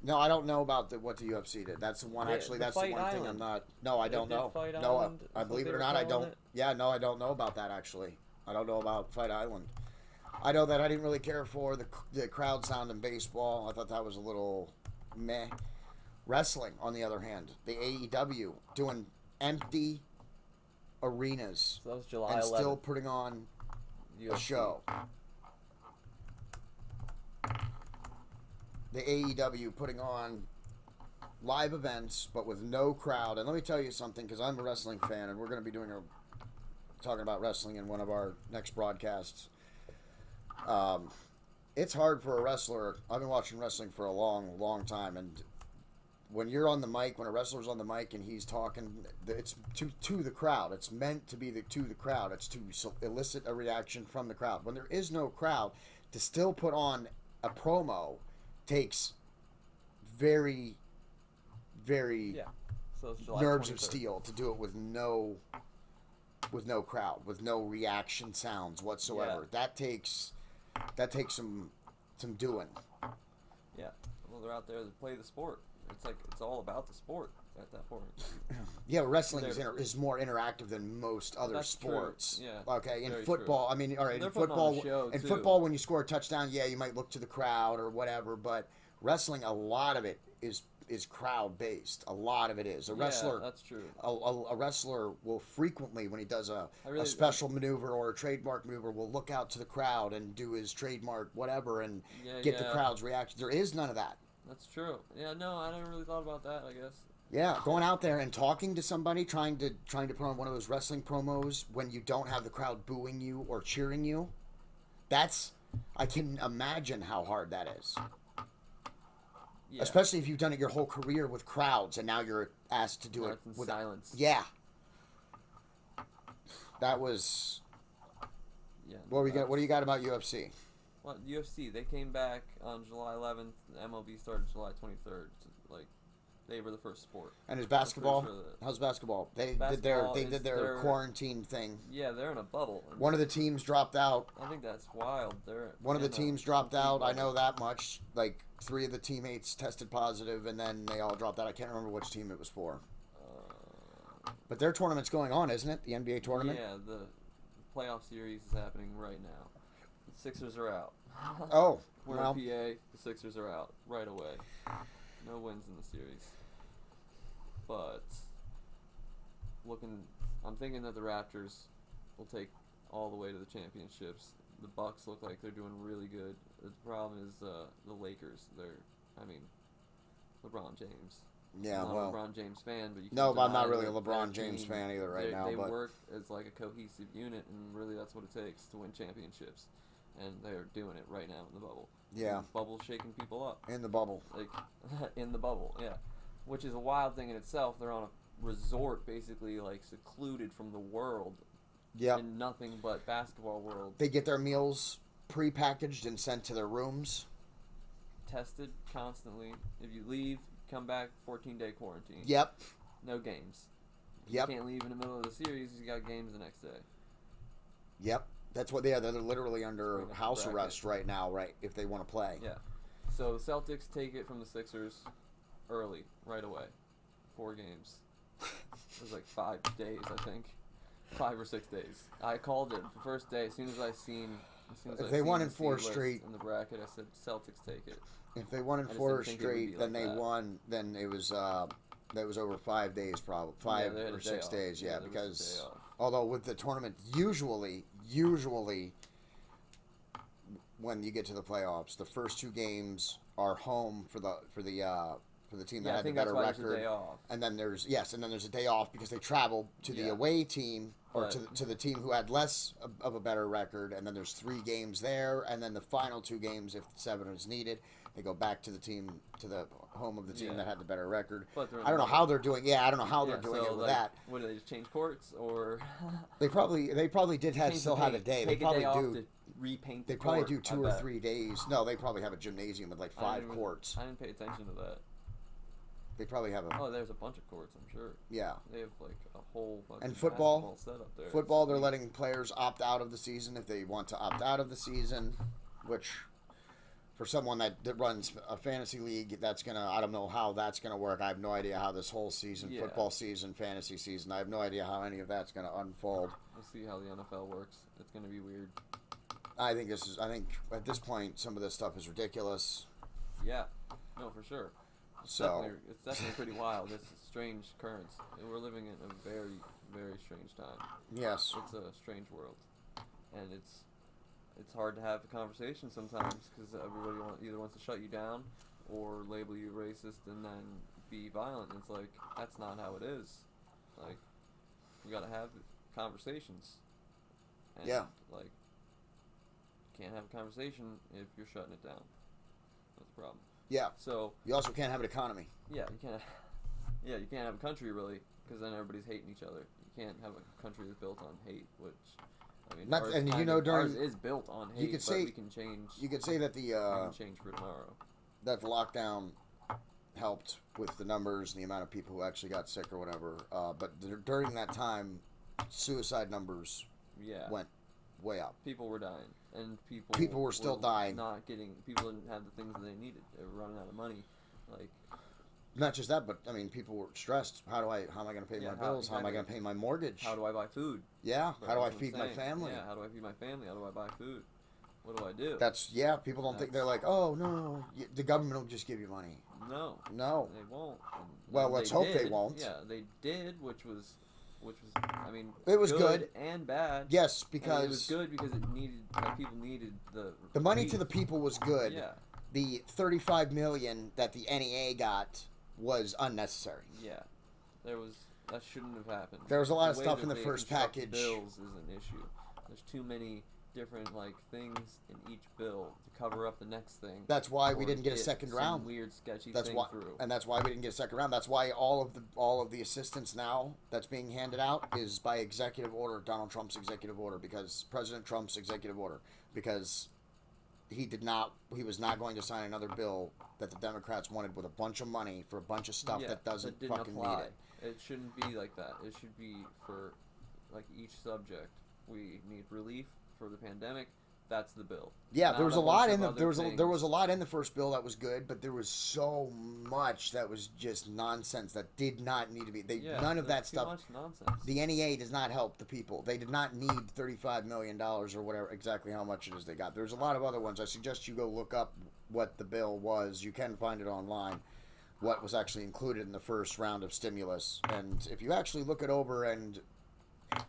No, I don't know about what the UFC did. That's the one. The- Actually, the that's the Fight one thing I'm Island. not. No, I They don't did know. Fight No, Island, is I what believe they it or were not, I calling don't. it. Yeah, no, I don't know about that actually. I don't know about Fight Island. I know that I didn't really care for the crowd sound in baseball. I thought that was a little meh. Wrestling, on the other hand, the AEW doing empty arenas So that was July and 11th. still putting on a UFC. show. The AEW putting on live events, but with no crowd. And let me tell you something, because I'm a wrestling fan, and we're going to be talking about wrestling in one of our next broadcasts. It's hard for a wrestler. I've been watching wrestling for a long, long time, and when you're on the mic, when a wrestler's on the mic and he's talking, it's to the crowd. It's meant to be to the crowd. It's to elicit a reaction from the crowd. When there is no crowd, to still put on a promo takes very, very Yeah. So it's July nerves of 23rd. steel to do it with no crowd, with no reaction sounds whatsoever. Yeah. That takes some doing. Yeah. Well, they're out there to play the sport. it's all about the sport at that point. Yeah, wrestling is more interactive than most other That's sports. true. Yeah. Okay, in Very football, true. I mean, all right, They're in putting on a football, show, in too. football, when you score a touchdown, yeah, you might look to the crowd or whatever, but wrestling, a lot of it is crowd based. A lot of it is. Yeah, that's true. A wrestler will frequently, when he does a I special maneuver or a trademark maneuver, will look out to the crowd and do his trademark whatever and Yeah, get the yeah. crowd's reaction. There is none of that. That's true. Yeah, no, I never really thought about that. I guess. Yeah, going out there and talking to somebody, trying to put on one of those wrestling promos when you don't have the crowd booing you or cheering you. I can imagine how hard that is. Yeah. Especially if you've done it your whole career with crowds and now you're asked to do it in with silence. Yeah. That was. Yeah. What do you got about UFC? Well, UFC, they came back on July 11th. The MLB started July 23rd. Like, they were the first sport. And is basketball? Sure How's basketball? They Basketball did their quarantine thing. Yeah, they're in a bubble. One of the teams dropped out. I think that's wild. One of the teams dropped out. I know that much. Like 3 of the teammates tested positive, and then they all dropped out. I can't remember which team it was for. But their tournament's going on, isn't it? The NBA tournament. Yeah, the playoff series is happening right now. The Sixers are out. Oh, We're well. in PA. The Sixers are out right away. No wins in the series. But I'm thinking that the Raptors will take all the way to the championships. The Bucks look like they're doing really good. The problem is the Lakers. LeBron James. Yeah, I'm not well. a LeBron James fan, but you can't No, but I'm deny not really a that LeBron their James team, fan either right now. They But work as like a cohesive unit, and really that's what it takes to win championships. And they're doing it right now in the bubble. Yeah. The bubble's shaking people up. in the bubble. Like, in the bubble, yeah. Which is a wild thing in itself. They're on a resort, basically, like, secluded from the world. Yep. In nothing but basketball world. They get their meals prepackaged and sent to their rooms. Tested constantly. If you leave, come back, 14-day quarantine. Yep. No games. Yep. You can't leave in the middle of the series. You got games the next day. Yep. That's what they are. They're literally under Right, house bracket. arrest right now, right? If they want to play. Yeah. So the Celtics take it from the Sixers early, right away. 4 games. It was like 5 days, I think. 5 or 6 days. I called it the first day as soon as I seen. If they won in the 4 seed list straight- in the bracket, I said Celtics take it. If they won in I just 4 didn't think it would be straight, then like they that. won. Then it was that was over 5 days, probably 5 they had a or day 6 off. days. Yeah, there was a because day off. although with the tournament, usually when you get to the playoffs, the first 2 games are home for the team that Yeah, I had the think better that's why there's a record. day off. And then there's a day off because they travel to the Yeah. away team or But- to the team who had less of a better record, and then there's 3 games there, and then the final 2 games, if 7 is needed, they go back to the home of the team Yeah. that had the better record. But they're in I don't know the how they're doing. Yeah, I don't know how Yeah, they're doing so, it with like, that. What do they just change courts or They probably did change still the have a paint? day. Take They a probably day off do. to repaint. They the probably court, do I 2 or bet. 3 days. No, they probably have a gymnasium with like I 5 didn't even- courts. I didn't pay attention to that. They probably have a Oh, there's a bunch of courts, I'm sure. yeah. They have like a whole fucking And football? basketball setup there. Football, they're letting players opt out of the season if they want to opt out of the season, which for someone that runs a fantasy league, I don't know how that's gonna work. I have no idea how this whole season, Yeah. football season, fantasy season, I have no idea how any of that's gonna unfold. We'll see how the NFL works. It's gonna be weird. I think at this point some of this stuff is ridiculous. Yeah, no, for sure. So It's definitely pretty wild. It's a strange occurrence. And we're living in a very, very strange time. yes. It's a strange world, and it's hard to have a conversation sometimes because everybody either wants to shut you down or label you racist and then be violent. It's like that's not how it is. Like we gotta have conversations. And, Yeah. Like you can't have a conversation if you're shutting it down. That's the problem. Yeah. So You also can't have an economy. yeah, you can't. Yeah, you can't have a country really, because then everybody's hating each other. You can't have a country that's built on hate, which I mean, Not- ours and you kind know, of- during- ours is built on hate, you could but say- we can change. You could say that We can change for tomorrow. that the lockdown helped with the numbers and the amount of people who actually got sick or whatever. But during that time, suicide numbers Yeah, went way up. people were dying, and People were still dying. Not getting. People didn't have the things that they needed. They were running out of money. Like not just that, but I mean, people were stressed. How am I going to pay my bills? How am I going to pay my mortgage? How do I buy food? Yeah. But How do I that's what I'm feed my saying. family? Yeah. How do I feed my family? How do I buy food? What do I do? People don't think, they're like, oh no, the government will just give you money. No. No. They won't. Well, let's hope they won't. Yeah, they did, which was, I mean, it was good and bad. Yes, because it was good because it needed, like, people needed the money to the people was good. Yeah. The $35 million that the NEA got was unnecessary. Yeah, that shouldn't have happened. There was a lot of way stuff that in the they first construct package. Bills is an issue. There's too many different things in each bill to cover up the next thing. That's why we didn't get a second some round. Weird, sketchy That's thing why, through. and that's why we didn't get a second round. That's why all of the assistance now that's being handed out is by executive order, Donald Trump's executive order, because President Trump's executive order, because he was not going to sign another bill that the Democrats wanted with a bunch of money for a bunch of stuff that doesn't didn't fucking apply. need it. It shouldn't be like that. It should be for, like, each subject. We need relief for the pandemic. That's the bill. Yeah, Not there was a lot in bunch the of other there was things. a lot in the first bill that was good, but there was so much that was just nonsense that did not need to be. None of that too stuff. Much nonsense. The NEA does not help the people. They did not need $35 million or whatever exactly how much it is they got. There's a lot of other ones. I suggest you go look up what the bill was. You can find it online. What was actually included in the first round of stimulus, and if you actually look it over and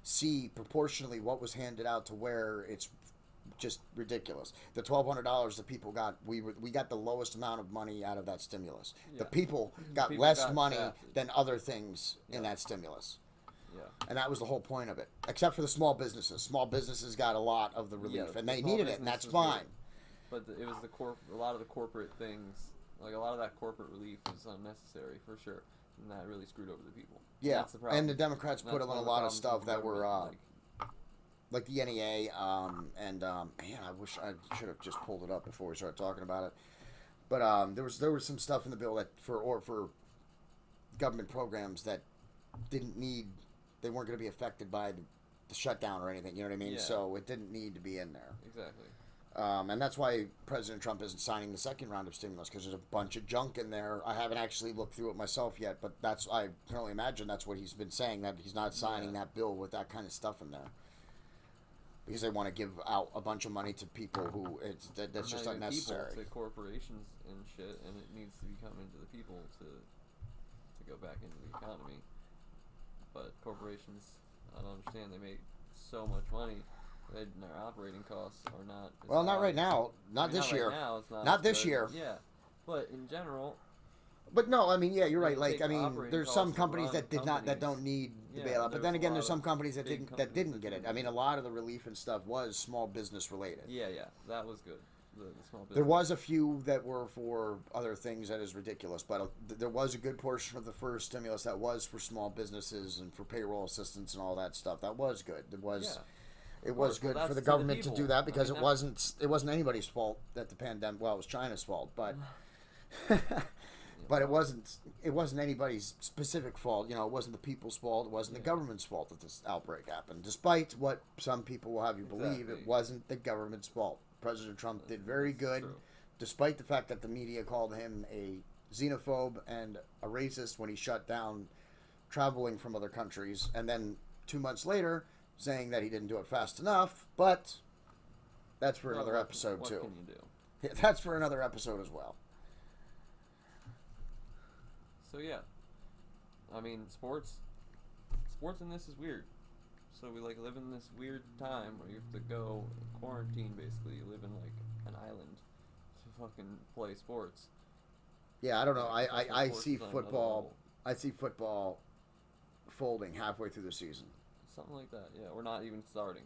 see proportionally what was handed out to where, it's just ridiculous. The $1,200 the people got, we got the lowest amount of money out of that stimulus. Yeah. The people got People less got money shafted. than other things in Yeah. that stimulus. Yeah. And that was the whole point of it. Except for the small businesses. Small businesses got a lot of the relief, Yeah, and the they small needed it, and business that's was fine. good. But it was a lot of the corporate things, like a lot of that corporate relief was unnecessary for sure, and that really screwed over the people. Yeah, That's the problem. and the Democrats put in That's one a the lot of problems stuff with the that were government, like the NEA, man, I wish I should have just pulled it up before we started talking about it. But there was some stuff in the bill that for government programs that they weren't going to be affected by the shutdown or anything. You know what I mean? Yeah. So it didn't need to be in there. exactly. And that's why President Trump isn't signing the second round of stimulus, because there's a bunch of junk in there. I haven't actually looked through it myself yet, but I can only imagine that's what he's been saying, that he's not signing that bill with that kind of stuff in there. Because they want to give out a bunch of money to people who that's Not just even unnecessary. People, to corporations and shit, and it needs to be coming to the people to go back into the economy. But corporations, I don't understand. They make so much money. Their operating costs are not. As Well, not high. right now. Not this year. Right now, it's not. Not as this good. year. Yeah, but in general. But no, I mean, yeah, you're right. They Like, take I mean, operating there's costs some to companies run that don't need the Yeah, bailout. But there's then a again, lot there's some of companies that big didn't companies get it. that I mean, a lot of the relief and stuff was small business related. Yeah, that was good. The small business. There was a few that were for other things that is ridiculous, but there was a good portion of the first stimulus that was for small businesses and for payroll assistance and all that stuff. That was good. It was. Yeah. It was Well, good that's for the to the government to people. do that because I mean, it wasn't anybody's fault that the pandemic. Well, it was China's fault, but but it wasn't anybody's specific fault. You know, it wasn't the people's fault. It wasn't the government's fault that this outbreak happened. Despite what some people will have you believe, Exactly. it wasn't the government's fault. President Trump did very That's good, true. despite the fact that the media called him a xenophobe and a racist when he shut down traveling from other countries, and then 2 months later saying that he didn't do it fast enough. But that's for another episode what too. Can you do? Yeah, that's for another episode as well. So yeah, I mean, sports in this is weird. So we live in this weird time where you have to go quarantine. Basically, you live in like an island to fucking play sports. Yeah, I don't know. I Sports see is on another football. level. I see football folding halfway through the season Something like that. Yeah, we're not even starting.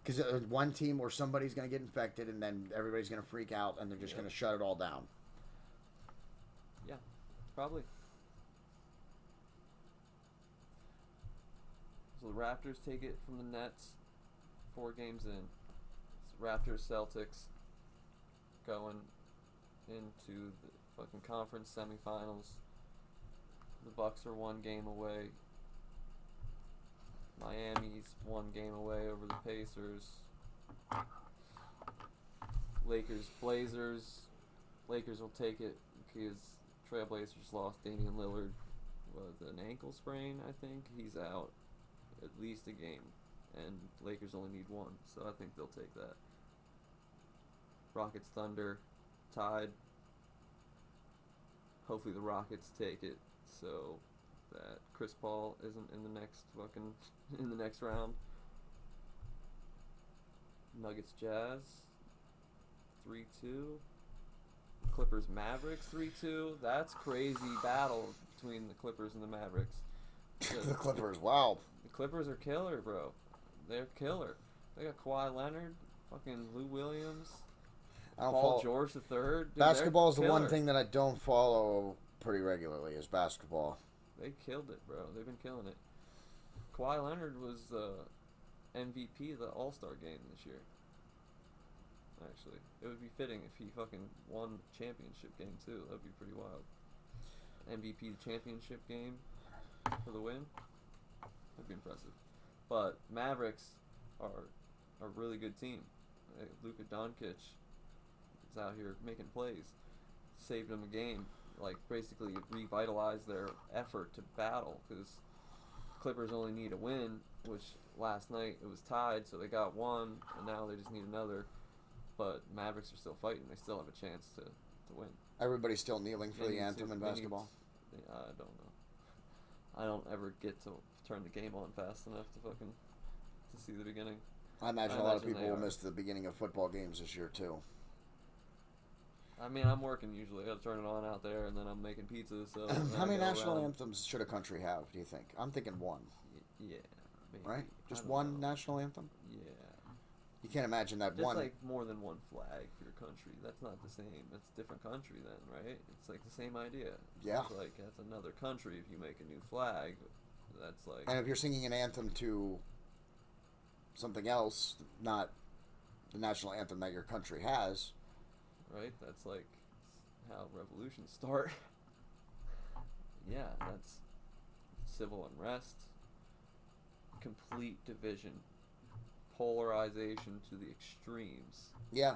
because one team or somebody's going to get infected, and then everybody's going to freak out, and they're just going to shut it all down. Yeah, probably. So the Raptors take it from the Nets 4 games in. It's Raptors Celtics going into the fucking conference semifinals. The Bucks are 1 game away. Miami's 1 game away over the Pacers. Lakers Blazers. Lakers will take it because Trailblazers lost Damian Lillard with an ankle sprain, I think. He's out at least a game, and Lakers only need one, so I think they'll take that. Rockets Thunder tied. Hopefully the Rockets take it so that Chris Paul isn't in the next round. Nuggets Jazz 3-2. Clippers Mavericks 3-2. That's crazy battle between the Clippers and the Mavericks. The Clippers, wow. The Clippers are killer, bro. They're killer. They got Kawhi Leonard, fucking Lou Williams, Paul George the Third. Basketball is the one thing that I don't follow pretty regularly is basketball. They killed it, bro. They've been killing it. Kawhi Leonard was MVP of the All-Star game this year. Actually, it would be fitting if he fucking won championship game too. That would be pretty wild. MVP championship game for the win. That'd be impressive. But Mavericks are a really good team. Luka Doncic is out here making plays. Saved them a game. Like, basically revitalized their effort to battle, because Clippers only need a win, which last night it was tied, so they got one, and now they just need another. But Mavericks are still fighting. They still have a chance to win. Everybody's still kneeling for the anthem in basketball? I don't know. I don't ever get to turn the game on fast enough to see the beginning. I imagine a lot of people will miss the beginning of football games this year, too. I mean, I'm working usually. I gotta turn it on out there, and then I'm making pizza. So how many national anthems should a country have, do you think? I'm thinking one. Yeah. Maybe. Right? Just one national anthem? Yeah. You can't imagine that Just one. like more than one flag for your country. That's not the same. That's a different country then, right? It's like the same idea. Yeah. It's like that's another country if you make a new flag. That's like. And if you're singing an anthem to something else, not the national anthem that your country has. Right? That's like how revolutions start. Yeah, that's civil unrest, complete division, polarization to the extremes. Yeah,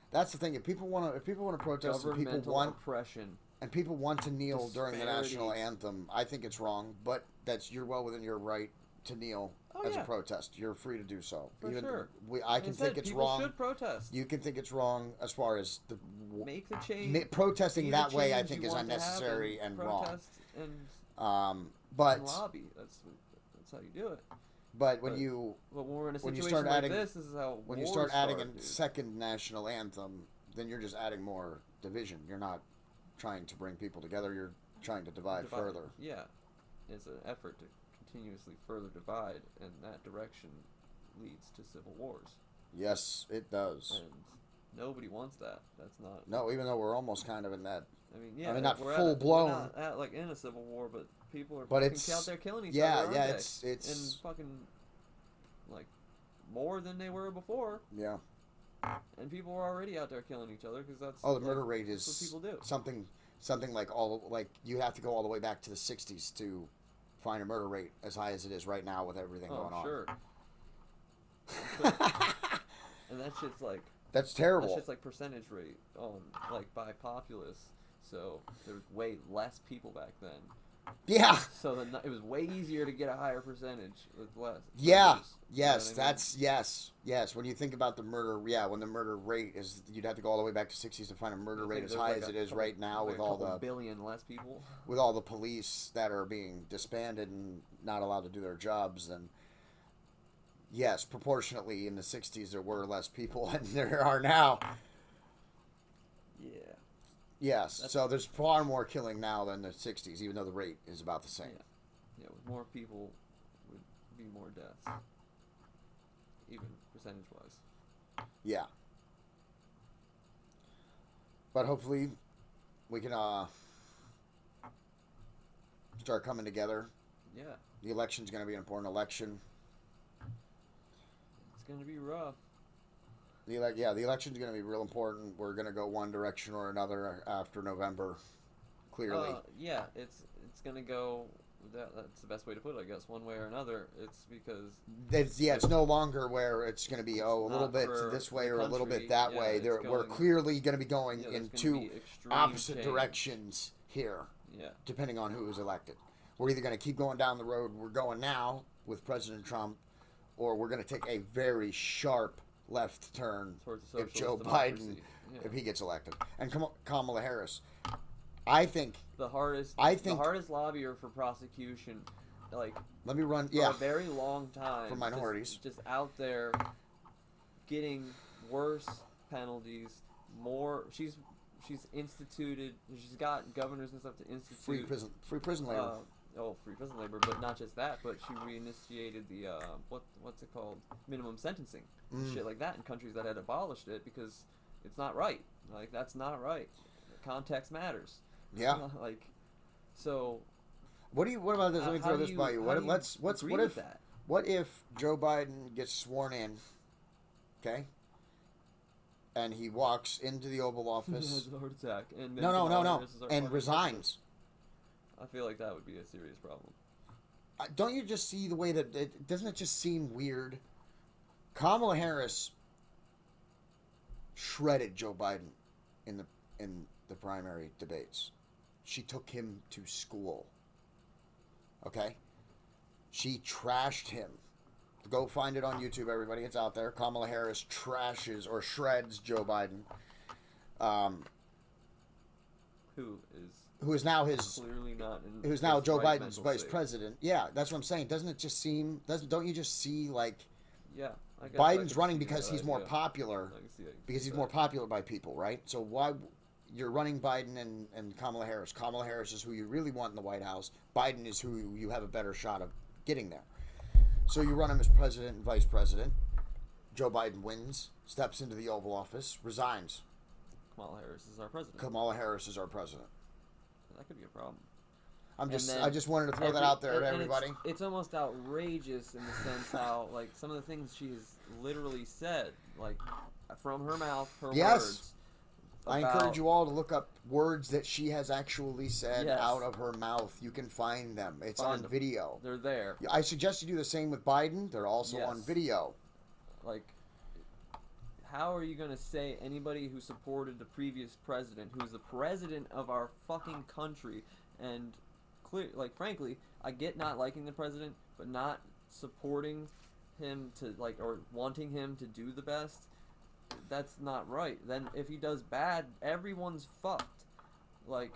that's the thing. If people want to protest, and people want oppression, and people want to kneel disparity. during the national anthem, I think it's wrong. But you're well within your right to kneel as a protest. You're free to do so. For sure. I can think it's people wrong. Should protest. You can think it's wrong as far as the make the change. Protesting that way, I think, is unnecessary and wrong. But and lobby. That's how you do it. But when we're in a situation like this is how when you start adding a second national anthem, then you're just adding more division. You're not trying to bring people together. You're trying to divide further. Yeah, it's an effort to continuously further divide, and that direction leads to civil wars. Yes, it does. And nobody wants that. That's not. No, even though we're almost kind of in that. I mean, yeah, not full blown. We're not at, like in a civil war, but people are out there killing each other. Yeah, it's and fucking like more than they were before. Yeah. And people are already out there killing each other because that's the murder rate is what people do. Something like you have to go all the way back to the 60s to find a murder rate as high as it is right now with everything going on. Sure. And that shit's like. That's terrible. That shit's like percentage rate on like by populace. So there was way less people back then. Yeah. So it was way easier to get a higher percentage with less. Yeah. Numbers, yes. You know what I mean? Yes. When you think about the murder, when the murder rate is, you'd have to go all the way back to 60s to find a murder rate as high as it is right now with all the billion less people. With all the police that are being disbanded and not allowed to do their jobs, then yes, proportionately in the 60s there were less people than there are now. Yeah. Yes, so there's far more killing now than the 60s, even though the rate is about the same. Yeah, with more people would be more deaths, even percentage-wise. Yeah. But hopefully we can start coming together. Yeah. The election's going to be an important election. It's going to be rough. The election's going to be real important. We're going to go one direction or another after November, clearly. Yeah, it's going to go. That's the best way to put it, I guess. One way or another. It's because it's no longer where it's going to be a little bit this way or a little bit that way. We're clearly going to be going in two opposite directions here, Yeah. depending on who is elected. We're either going to keep going down the road we're going now with President Trump, or we're going to take a very sharp left turn Towards a if Joe socialist Biden, democracy. Yeah. if he gets elected. And Kamala Harris, I think The hardest lobbyer for prosecution, like, let me run. for Yeah, a very long time, for minorities, just out there getting worse penalties, more. She's instituted. She's got governors and stuff to institute free prison labor. Free prison labor, but not just that. But she reinitiated the what's it called, minimum sentencing, shit like that in countries that had abolished it because it's not right. Like, that's not right. Context matters. Yeah. Like, so. What about this? Let me throw this by you. What if Joe Biden gets sworn in? Okay. And he walks into the Oval Office. He has a heart attack. And No. And resigns. I feel like that would be a serious problem. Don't you just see the way that doesn't it just seem weird? Kamala Harris shredded Joe Biden in the primary debates. She took him to school. Okay? She trashed him. Go find it on YouTube, everybody. It's out there. Kamala Harris trashes or shreds Joe Biden. Who is now clearly not in who's now Joe right Biden's vice president. Yeah, that's what I'm saying. Doesn't it just seem don't you just see like I guess Biden's running because he's more popular because he's more popular by people, right? So why you're running Biden and Kamala Harris. Kamala Harris is who you really want in the White House. Biden is who you have a better shot of getting there. So you run him as president and vice president. Joe Biden wins, steps into the Oval Office, resigns. Kamala Harris is our president. Kamala Harris is our president. That could be a problem. I just wanted to throw that out there to everybody. It's almost outrageous in the sense how, like, some of the things she has literally said, like, from her mouth, her words. I encourage you all to look up words that she has actually said out of her mouth. You can find them. It's on video. They're there. I suggest you do the same with Biden. They're also on video. Like, how are you going to say anybody who supported the previous president, who's the president of our fucking country, and frankly, I get not liking the president, but not supporting him to, like, or wanting him to do the best, that's not right. Then if he does bad, everyone's fucked. Like,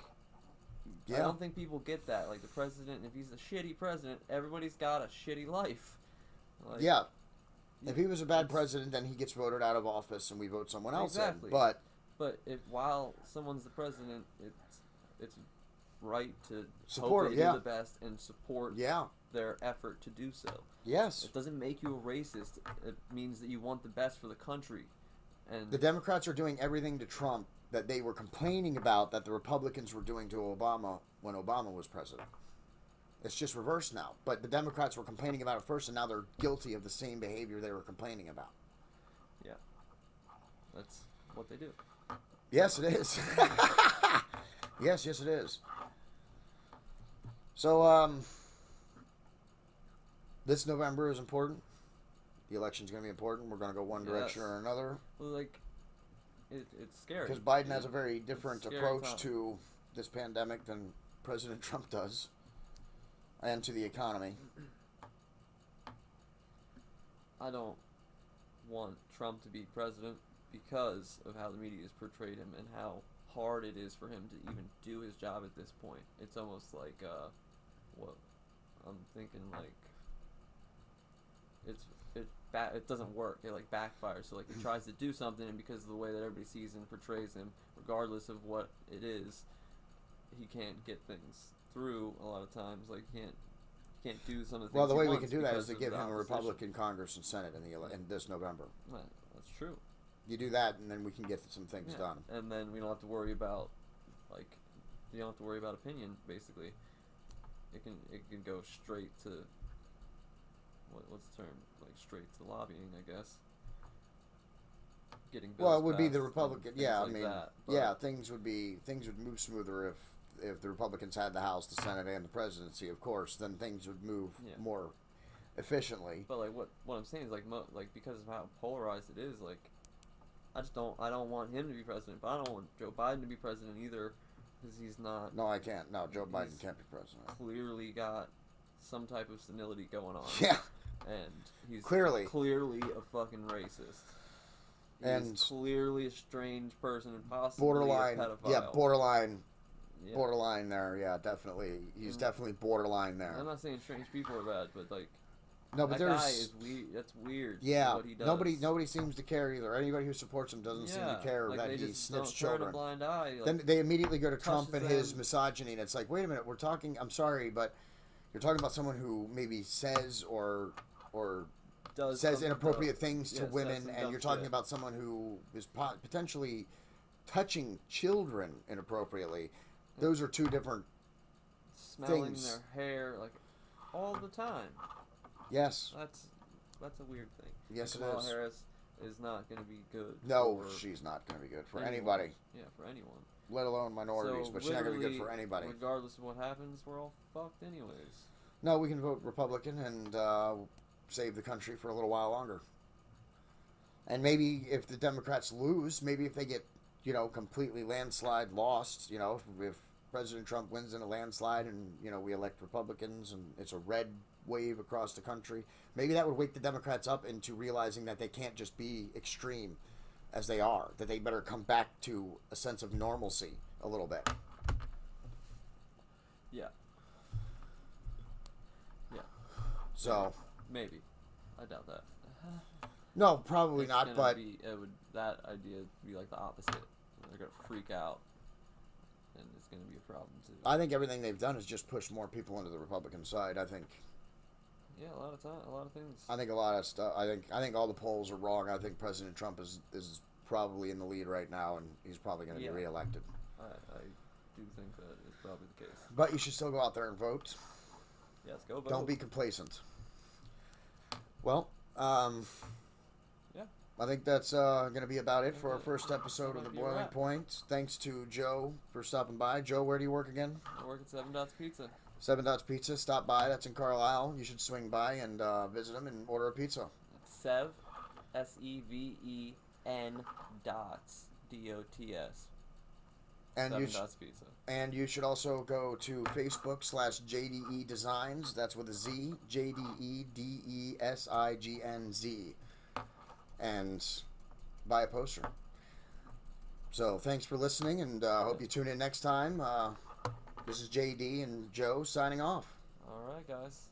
I don't think people get that. Like, the president, if he's a shitty president, everybody's got a shitty life. Like, if he was a bad president, then he gets voted out of office and we vote someone else in. But if while someone's the president, it's right to support hope they do the best and support their effort to do so. Yes. It doesn't make you a racist. It means that you want the best for the country. And the Democrats are doing everything to Trump that they were complaining about that the Republicans were doing to Obama when Obama was president. It's just reversed now. But the Democrats were complaining about it first, and now they're guilty of the same behavior they were complaining about. Yeah. That's what they do. Yes, it is. yes, it is. So, this November is important. The election's going to be important. We're going to go one direction or another. Well, like, it's scary. Because Biden has a very different approach to this pandemic than President Trump does. And to the economy. I don't want Trump to be president because of how the media has portrayed him and how hard it is for him to even do his job at this point. It's almost like, what I'm thinking, like, it doesn't work. It, like, backfires. So, like, he tries to do something, and because of the way that everybody sees and portrays him, regardless of what it is, he can't get things through a lot of times. Like, he can't do some of the things. Well, the way we can do that is to give him a Republican Congress and Senate in this November. Well, that's true. You do that, and then we can get some things done. And then we don't have to worry about, like, you don't have to worry about opinion. Basically, it can go straight to what's the term? Like, straight to lobbying, I guess. Getting bills well, it would be the passed Republican. and Yeah, things I like mean, things would move smoother if the Republicans had the House, the Senate, and the presidency. Of course, then things would move more efficiently. But like what I'm saying is like because of how polarized it is, like I don't want him to be president, but I don't want Joe Biden to be president either. because he's not. No, I can't. No, Joe Biden He's can't be president. Clearly got some type of senility going on. Yeah. And he's Clearly a fucking racist. He's clearly a strange person and possibly borderline. a pedophile. Yeah, borderline. Yeah. Borderline there. Yeah, definitely. He's definitely borderline there. I'm not saying strange people are bad, but like. No, but that there's. guy is weird. That's weird. Yeah, what he does. nobody seems to care either. Anybody who supports him doesn't seem to care like that they he just sniffs don't turn children. a blind eye. Like, Then they immediately go to Trump and his them. misogyny, and it's like, wait a minute, we're talking. I'm sorry, but you're talking about someone who maybe says or says inappropriate things to women, and you're talking about someone who is potentially touching children inappropriately. Those are two different smelling things. their hair like all the time. Yes. That's a weird thing. Yes, it Kamala is. Harris is not going to be good. No, she's not going to be good for anyone. anybody. Yeah, for anyone. Let alone minorities, but she's not going to be good for anybody. Regardless of what happens, we're all fucked anyways. No, we can vote Republican and save the country for a little while longer. And maybe if the Democrats lose, maybe if they get, completely landslide lost, if President Trump wins in a landslide and, we elect Republicans and it's a red wave across the country, maybe that would wake the Democrats up into realizing that they can't just be extreme as they are, that they better come back to a sense of normalcy a little bit. Yeah. Yeah. So. Maybe. I doubt that. No, probably not, but. That idea would be like the opposite. They're going to freak out. And it's going to be a problem too. I think everything they've done is just push more people into the Republican side. I think. Yeah, a lot of things. I think a lot of stuff. I think all the polls are wrong. I think President Trump is probably in the lead right now, and he's probably going to be reelected. I do think that is probably the case. But you should still go out there and vote. Yes, go vote. Don't be complacent. Well, yeah. I think that's going to be about it for our first episode of The Boiling Point. Thanks to Joe for stopping by. Joe, where do you work again? I work at 7 Dots Pizza. 7 Dots Pizza. Stop by. That's in Carlisle. You should swing by and visit them and order a pizza. Sev, SEVEN dots, DOTS. And 7 Dots Pizza. And you should also go to Facebook /JDEDESIGNz. That's with a Z. JDEDESIGNZ. And buy a poster. So thanks for listening, and hope you tune in next time. This is JD and Joe signing off. All right, guys.